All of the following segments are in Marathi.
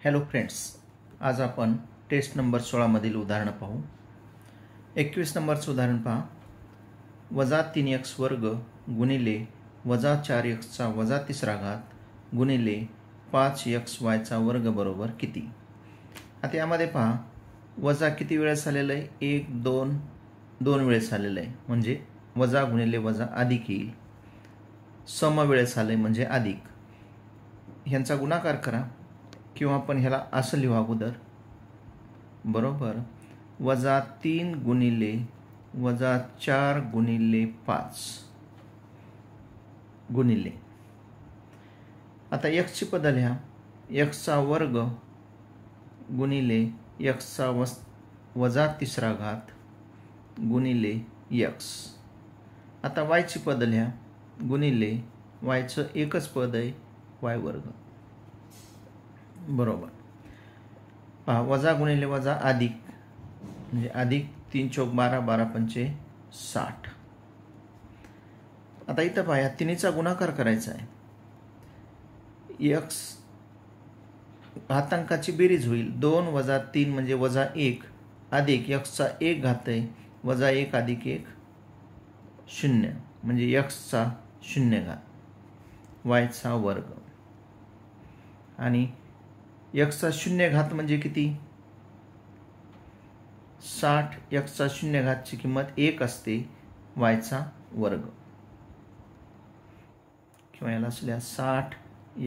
हॅलो फ्रेंड्स, आज आपण टेस्ट नंबर 16 मधील उदाहरण पाहू। 21 नंबरचं उदाहरण पहा। वजा 3x वर्ग गुणिले वजा 4x वजा तिसरा घात गुणिले 5xy वर्ग बरोबर किती। आता यामध्ये पहा वजा किती वेळेस आलेलं आहे, 1 2 2 वेळेस आलेलं आहे, म्हणजे वजा गुणिले वजा अधिक येईल। सम वेळेस आले म्हणजे अधिक। ह्यांचा गुणाकार करा किंवा आपण ह्याला असं लिहू अगोदर, बरोबर वजा 3 गुणिले वजा 4 गुणिले 5 गुणिले, आता x ची पद लिहा, x चा वर्ग गुणिले x चा वजा तिसरा घात गुणिले x। आता y ची पद लिहा, गुणिले y चं एकच पद आहे y वर्ग, बरोबर। पहा वजा गुणिले वजा अधिक म्हणजे अधिक 3 चौक 12 12 पंचे 60। आता इथं पहा या तिन्हीचा गुणाकार करायचा आहे। x घातांकाची बेरीज होईल, 2 वजा 3 म्हणजे वजा 1 अधिक x चा 1 घात आहे वजा 1 अधिक 1 0 म्हणजे x चा 0 घात y चा वर्ग, आणि x चा 0 घात म्हणजे किती 60। x चा 0 घातची किंमत 1 असते, y चा वर्ग, किंवा याला असल्या 60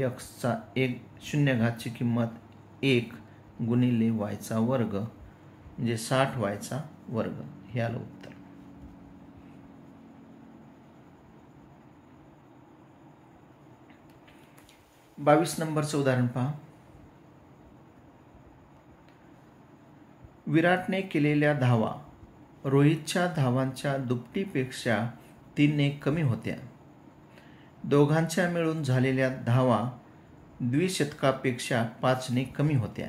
x चा 0 घातची किंमत 1 गुणिले y चा वर्ग म्हणजे 60 y चा वर्ग, हे आलं उत्तर। बावीस नंबरचं उदाहरण पहा। विराटने केलेल्या धावा रोहितच्या धावांच्या दुपटीपेक्षा 3 ने कमी होत्या। दोघांच्या मिळून झालेल्या धावा द्विशतकापेक्षा 5 ने कमी होत्या,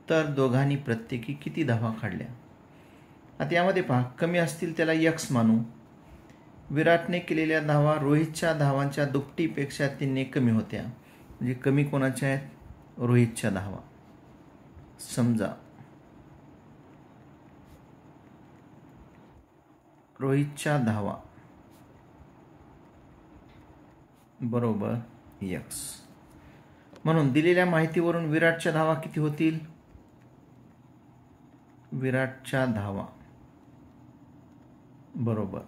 तर दोघांनी प्रत्येकी किती धावा काढल्या। आता यामध्ये पहा कमी असतील त्याला x मानू। विराटने केलेल्या धावा रोहितच्या धावांच्या दुपटीपेक्षा 3 ने कमी होत्या, म्हणजे कमी कोणाच्या आहेत, रोहितच्या धावा। समजा रोहितच्या धावा बरोबर x, म्हणून दिलेल्या माहितीवरून विराटच्या धावा किती होतील, विराटच्या धावा बरोबर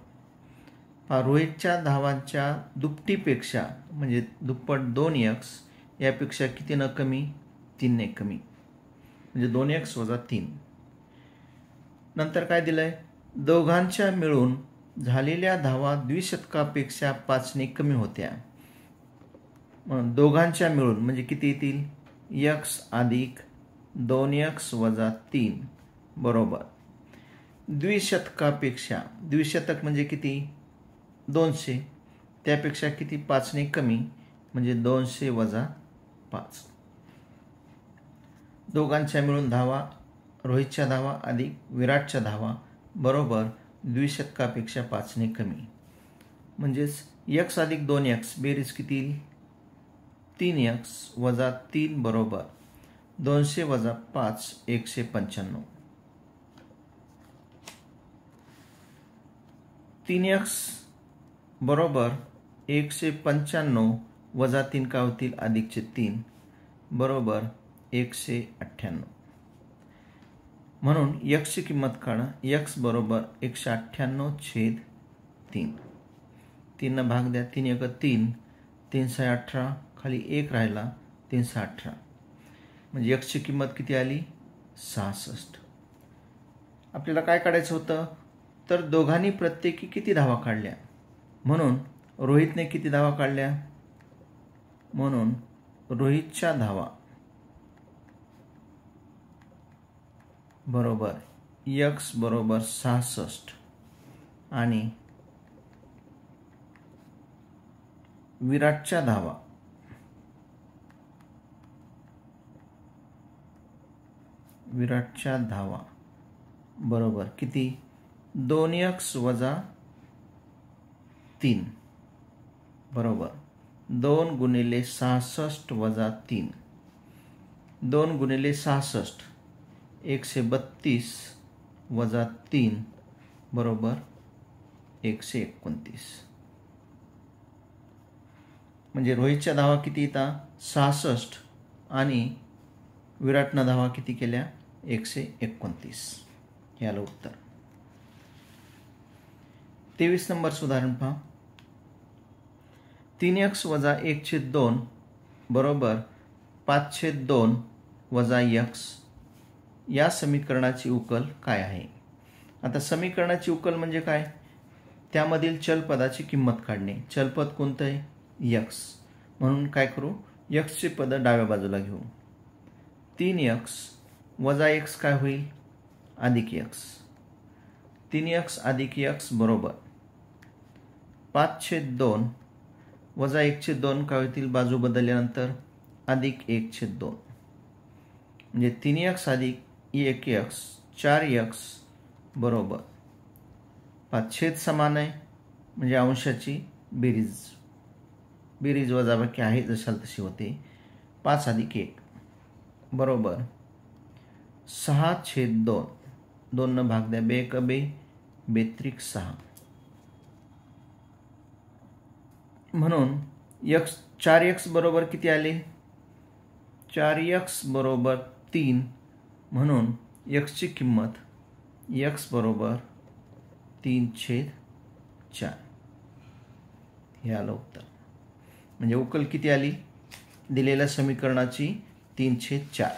रोहितच्या धावांच्या दुपटीपेक्षा म्हणजे दुप्पट 2x यापेक्षा किती न कमी, 3 ने कमी, म्हणजे 2x वजा 3। नंतर काय दिलंय, दोघांच्या मिळून झालेल्या धावा द्विशतकापेक्षा 5 ने कमी होत्या। दोघांच्या मिळून म्हणजे किती येतील, x अधिक 2x वजा 3 बरोबर द्विशतकापेक्षा, द्विशतक म्हणजे किती 200, त्यापेक्षा किती 5 ने कमी म्हणजे 200 वजा 5। दोघांच्या मिळून धावा रोहितच्या धावा अधिक विराटच्या धावा बरोबर द्विशतकापेक्षा 5 ने कमी, म्हणजेच x अधिक 2x बेरीज किती 3x वजा 3 बरोबर 200 वजा 5 195। 3x बरोबर 195 वजा 3 काय होतील, अधिकचे 3 बरोबर 198। म्हणून x ची किंमत काढा, x बरोबर 198/3। 3 न भाग द्या, 3 1 3 3 6 18 खाली 1 राहिला 318, म्हणजे x ची किंमत किती आली 66। आपल्याला काय काढायचं होतं, तर दोघांनी प्रत्येकी किती धावा काढल्या, म्हणून रोहितने किती धावा काढल्या, म्हणून रोहितच्या धावा बरोबर x बरोबर 66 आणि विराटच्या धावा बरोबर किती 2x वजा 3 बरोबर 2 गुणिले 66 वजा 3 2 गुणिले 66 132 वजा 3 बरोबर 129. म्हणजे रोहितच्या धावा किती येतात 66 आणि विराटनं धावा किती केल्या 129. याला उत्तर. 23 नंबरचं उदाहरण पहा. 3x वजा 1/2 बरोबर 5/2 वजा x या समीकरणाची उकल काय आहे. आता समीकरणाची उकल म्हणजे काय, त्यामधील चलपदाची किंमत काढणे. चलपद कोणतं आहे x, म्हणून काय करू x चे पद डाव्या बाजूला घेऊ. 3x वजा x काय होईल अधिक x. 3x अधिक x बरोबर 5/2 वजा 1/2 काय होतील बाजू बदलल्यानंतर अधिक 1/2 म्हणजे 3x अधिक 1x 4x बरोबर 5 समान आहे म्हणजे अंशाची बेरीज वजाबाकी आहे जशाल तशी होते. 5 अधिक 1 बरोबर 6/2 2 न भाग द्या 2 × 2 बेत्रिक 6 म्हणून x 4x बरोबर किती आले 4x बरोबर 3 म्हणून x ची किंमत x बरोबर 3/4 हे आलं उत्तर. म्हणजे उकल किती आली दिलेल्या समीकरणाची 3/4.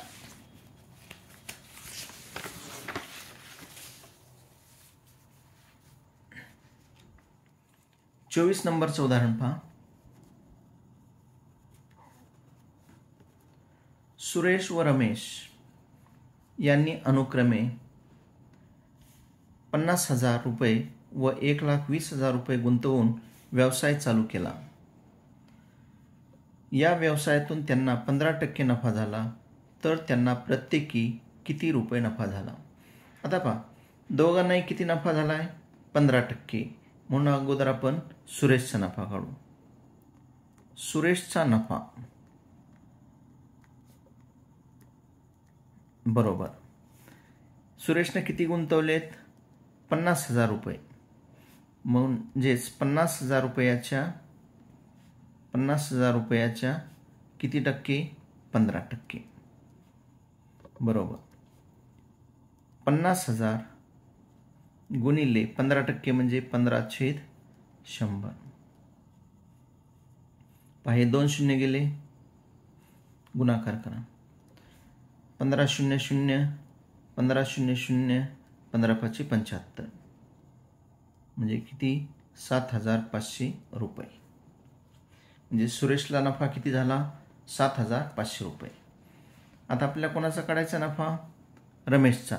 चोवीस नंबरचं उदाहरण पहा. सुरेश व रमेश यांनी अनुक्रमे 50,000 रुपये व 1,20,000 रुपये गुंतवून व्यवसाय चालू केला. या व्यवसायातून त्यांना 15% नफा झाला तर त्यांना प्रत्येकी किती रुपये नफा झाला. आता पहा दोघांनाही किती नफा झाला आहे 15%. म्हणून अगोदर आपण सुरेशचा नफा काढू. सुरेशचा नफा बरोबर सुरेशने किती गुंतवलेत 50,000 रुपये म्हणजेच 50,000 रुपयाच्या किती टक्के 15% बरोबर 50,000 गुणिले 15% म्हणजे 15/100. पहा हे 2 शून्य गेले गुणाकार करा 15/00 15/00 15×5 75 म्हणजे किती 7,500 रुपये. म्हणजे सुरेशला नफा किती झाला 7,500 रुपये. आता आपल्याला कोणाचा काढायचा नफा रमेशचा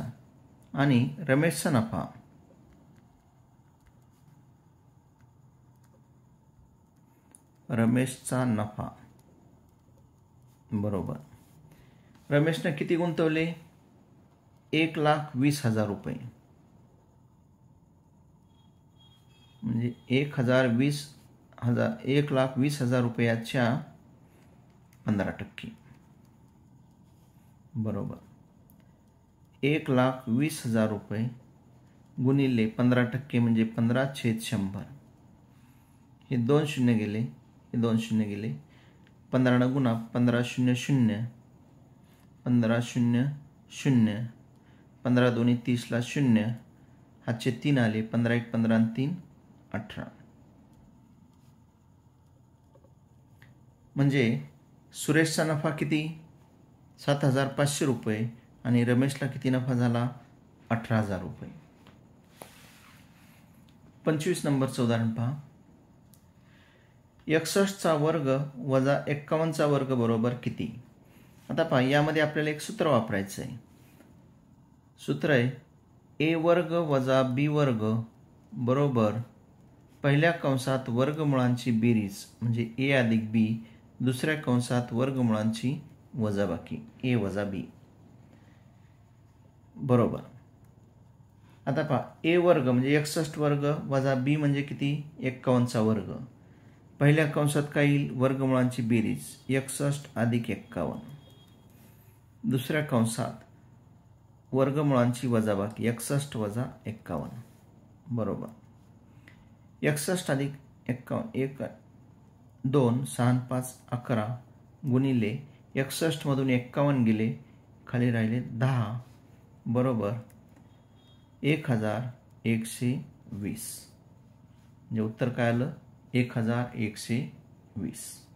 आणि रमेशचा नफा बरोबर रमेशने किती गुंतवले 1,20,000 रुपये म्हणजे 1,20,000 रुपयाच्या 15% बरोबर 1,20,000 रुपये गुणिले 15% म्हणजे 15/100. हे 2 शून्य गेले हे 2 शून्य गेले 15 न गुणा 15/00 15/00 15×2 30ला 0 हातचे 3 आले 15×1 15 आणि 3 18. म्हणजे सुरेशचा नफा किती 7,500 रुपये आणि रमेशला किती नफा झाला 18,000 रुपये. 25 नंबरचं उदाहरण पहा. 61चा वर्ग वजा 51चा वर्ग बरोबर किती. आता पहा यामध्ये आपल्याला एक सूत्र वापरायचं आहे. सूत्र आहे a वर्ग वजा b वर्ग बरोबर पहिल्या कंसात वर्गमुळांची बेरीज म्हणजे a अधिक b दुसऱ्या कंसात वर्गमुळांची वजाबाकी a वजा b बरोबर. आता पहा a वर्ग म्हणजे 61 वर्ग वजा b म्हणजे किती 51चा वर्ग. पहिल्या कंसात काय येईल वर्गमुळांची बेरीज 61 अधिक 51 दुसऱ्या कंसात वर्गमुळांची वजाबाकी 61 वजा 51 बरोबर 61 अधिक 51 1 2 6 5 11 गुणिले 61 मधून 51 गेले खाली राहिले 10 बरोबर 1120 म्हणजे उत्तर काय आलं 1120.